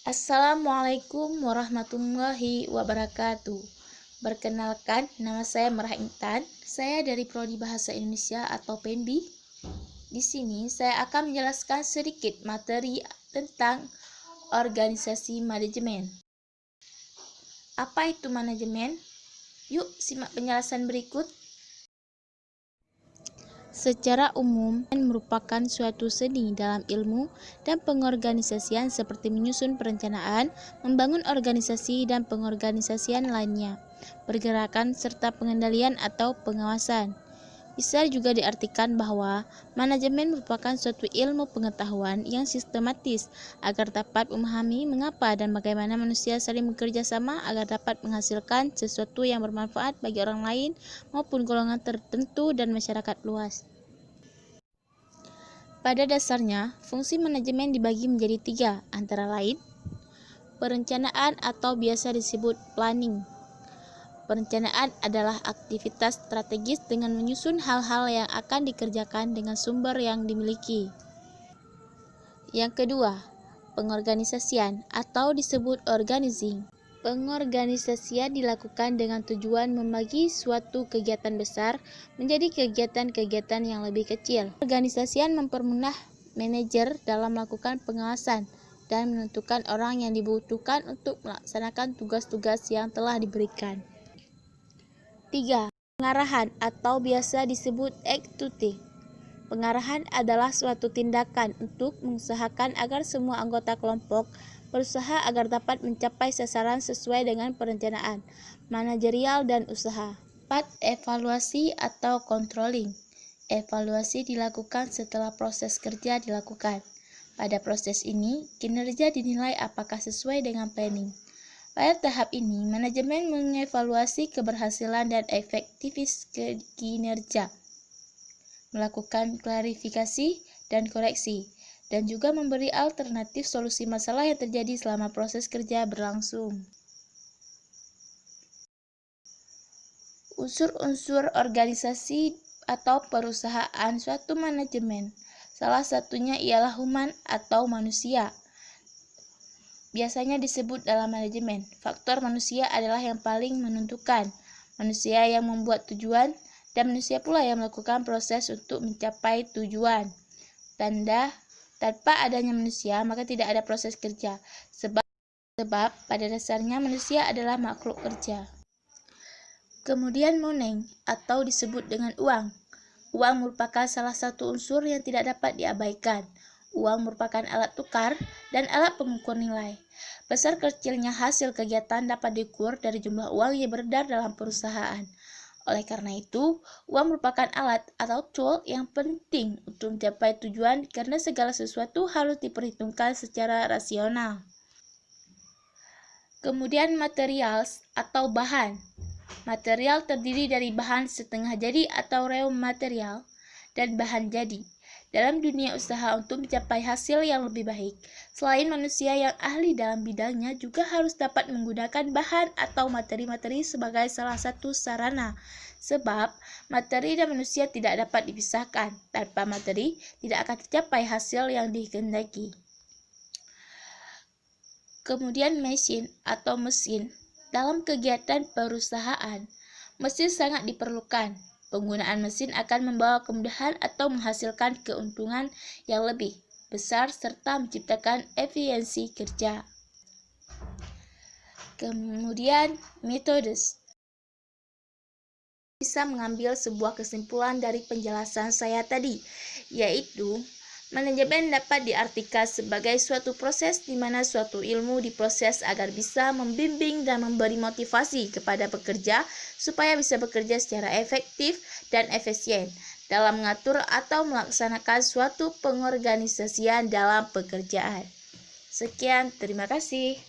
Assalamualaikum warahmatullahi wabarakatuh. Perkenalkan, nama saya Merah Intan. Saya dari Prodi Bahasa Indonesia atau PENBI. Di sini saya akan menjelaskan sedikit materi tentang organisasi manajemen. Apa itu manajemen? Yuk simak penjelasan berikut. Secara umum, merupakan suatu seni dalam ilmu dan pengorganisasian seperti menyusun perencanaan, membangun organisasi dan pengorganisasian lainnya, pergerakan serta pengendalian atau pengawasan. Bisa juga diartikan bahwa manajemen merupakan suatu ilmu pengetahuan yang sistematis agar dapat memahami mengapa dan bagaimana manusia saling bekerja sama agar dapat menghasilkan sesuatu yang bermanfaat bagi orang lain maupun golongan tertentu dan masyarakat luas. Pada dasarnya, fungsi manajemen dibagi menjadi 3, antara lain perencanaan atau biasa disebut planning. Perencanaan adalah aktivitas strategis dengan menyusun hal-hal yang akan dikerjakan dengan sumber yang dimiliki. Yang kedua, pengorganisasian atau disebut organizing. Pengorganisasian dilakukan dengan tujuan membagi suatu kegiatan besar menjadi kegiatan-kegiatan yang lebih kecil. Organisasian mempermudah manajer dalam melakukan pengawasan dan menentukan orang yang dibutuhkan untuk melaksanakan tugas-tugas yang telah diberikan. 3. Pengarahan atau biasa disebut executing. Pengarahan adalah suatu tindakan untuk mengusahakan agar semua anggota kelompok berusaha agar dapat mencapai sasaran sesuai dengan perencanaan, manajerial, dan usaha. 4. Evaluasi atau controlling. Evaluasi dilakukan setelah proses kerja dilakukan. Pada proses ini, kinerja dinilai apakah sesuai dengan planning. Pada tahap ini, manajemen mengevaluasi keberhasilan dan efektivitas kinerja, melakukan klarifikasi dan koreksi, dan juga memberi alternatif solusi masalah yang terjadi selama proses kerja berlangsung. Unsur-unsur organisasi atau perusahaan suatu manajemen, salah satunya ialah human atau manusia. Biasanya disebut dalam manajemen, faktor manusia adalah yang paling menentukan. Manusia yang membuat tujuan, dan manusia pula yang melakukan proses untuk mencapai tujuan. Tanpa adanya manusia, maka tidak ada proses kerja. Sebab pada dasarnya manusia adalah makhluk kerja. Kemudian money atau disebut dengan uang. Uang merupakan salah satu unsur yang tidak dapat diabaikan. Uang merupakan alat tukar dan alat pengukur nilai. Besar kecilnya hasil kegiatan dapat diukur dari jumlah uang yang beredar dalam perusahaan. Oleh karena itu, uang merupakan alat atau tool yang penting untuk mencapai tujuan karena segala sesuatu harus diperhitungkan secara rasional. Kemudian materials atau bahan. Material terdiri dari bahan setengah jadi atau raw material dan bahan jadi. Dalam dunia usaha untuk mencapai hasil yang lebih baik, selain manusia yang ahli dalam bidangnya juga harus dapat menggunakan bahan atau materi-materi sebagai salah satu sarana. Sebab materi dan manusia tidak dapat dipisahkan. Tanpa materi tidak akan tercapai hasil yang dikehendaki. Kemudian mesin atau mesin. Dalam kegiatan perusahaan, mesin sangat diperlukan. Penggunaan mesin akan membawa kemudahan atau menghasilkan keuntungan yang lebih besar serta menciptakan efisiensi kerja. Kemudian methods. Bisa mengambil sebuah kesimpulan dari penjelasan saya tadi, yaitu manajemen dapat diartikan sebagai suatu proses di mana suatu ilmu diproses agar bisa membimbing dan memberi motivasi kepada pekerja supaya bisa bekerja secara efektif dan efisien dalam mengatur atau melaksanakan suatu pengorganisasian dalam pekerjaan. Sekian, terima kasih.